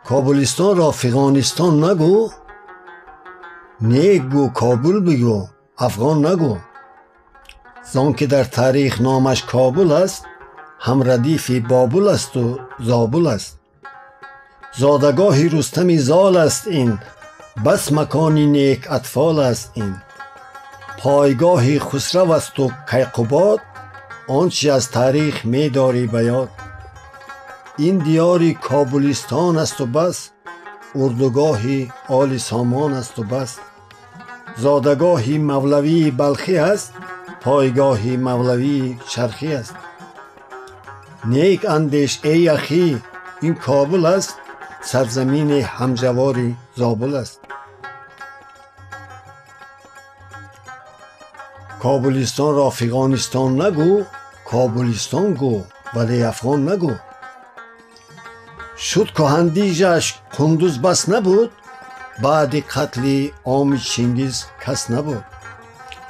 کابلستان را افغانستان نگو، نیک گو کابل بگو افغان نگو. زان که در تاریخ نامش کابل است، هم ردیف بابل است و زابل است. زادگاه رستم زال است این، بس مکانی نیک اطفال است این. پایگاه خسرو است و کیقوباد، آنچه از تاریخ می داری به یاد. این دیار کابلستان است و بس، اردوگاه آل سامان است و بس. زادگاه مولوی بلخی است، پایگاه مولوی چرخی است. نیک اندیش ای اخی، این کابل است، سرزمین همجوار زابل است. کابلستان را افغانستان نگو، کابلستان گو ولی افغان نگو. شد کهندیجش کندوز بس نبود، بعد قتل عام چنگیز کس نبود.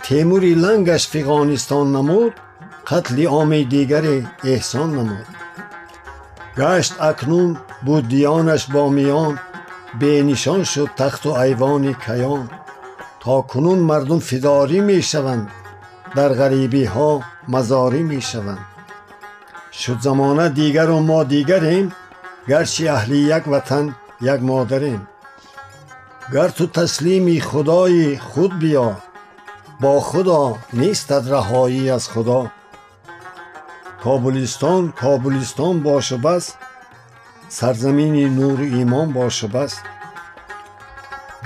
تیموری لنگش افغانستان نمود، قتل عام دیگر احسان نمود. گشت اکنون بود دیانش با میان، بی نشان شد تخت و ایوان کیان. تا کنون مردم فداری می شوند، در غریبی ها مزاری می شوند. شد زمانه دیگر و ما دیگریم، گرچه اهل یک وطن یک مادریم. گر تو تسلیم خدای خود بیا، با خدا نیستد رهایی از خدا. کابلستان کابلستان باش و بس، سرزمین نور و ایمان باش و بس.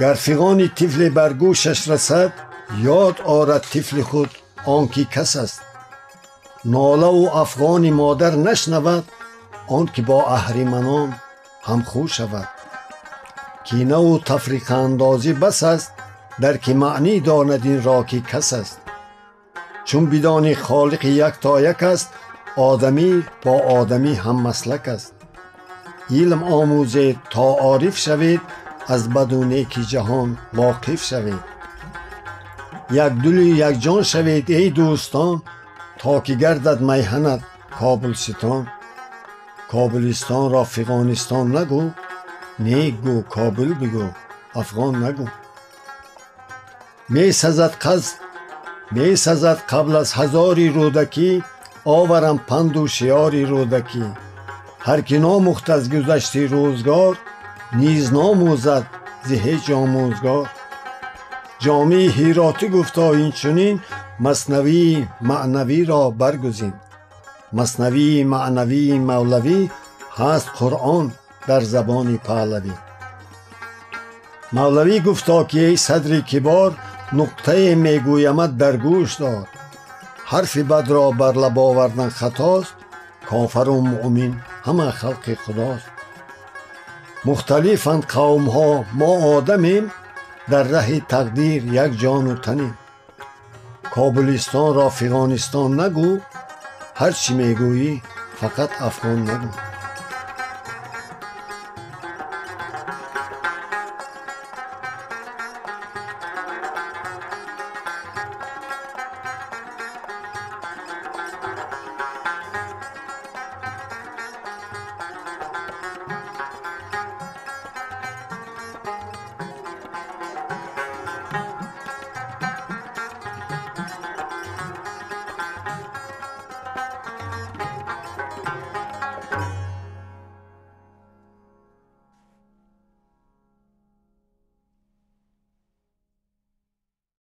گر فغان طفل بر گوشش رسد، یاد آرد طفل خود آنکه کس است. ناله و افغان مادر نشنود، آنکه با اهریمنان هم خو شود. کینه و تفریق اندازی بس است، در که معنی داند این را که کس است. چون بدان خالق یک تا یک است، آدمی با آدمی هم مسلک است. علم آموزید تا عارف شوید، از بد و نیک جهان واقف شوید. یک دل و یک جان شوید ای دوستان، تا که گردد میهنت کابلستان. کابلستان را افغانستان نگو، نیک گو کابل بگو افغان نگو. می سزد قبل از هزاری رودکی، آورم پند و شیاری رودکی. هر که ناموخت از گذشته روزگار، نیز ناموزد ز هیچ آموزگار. جامی هیراتی گفتا این چنین، مثنوی معنوی را برگزین. مثنوی معنوی مولوی، هست قرآن در زبان پهلوی. مولوی گفتا که ای صدر کبار، نقطه میگویمت در گوش دار. حرف بد را بر لب آوردن خطاست، کافر و مؤمن همه خلق خداست. مختلفند قوم ها ما آدمیم، در ره تقدیر یک جان و تنیم. کابلستان را افغانستان نگو، هرچی میگویی فقط افغان نگو.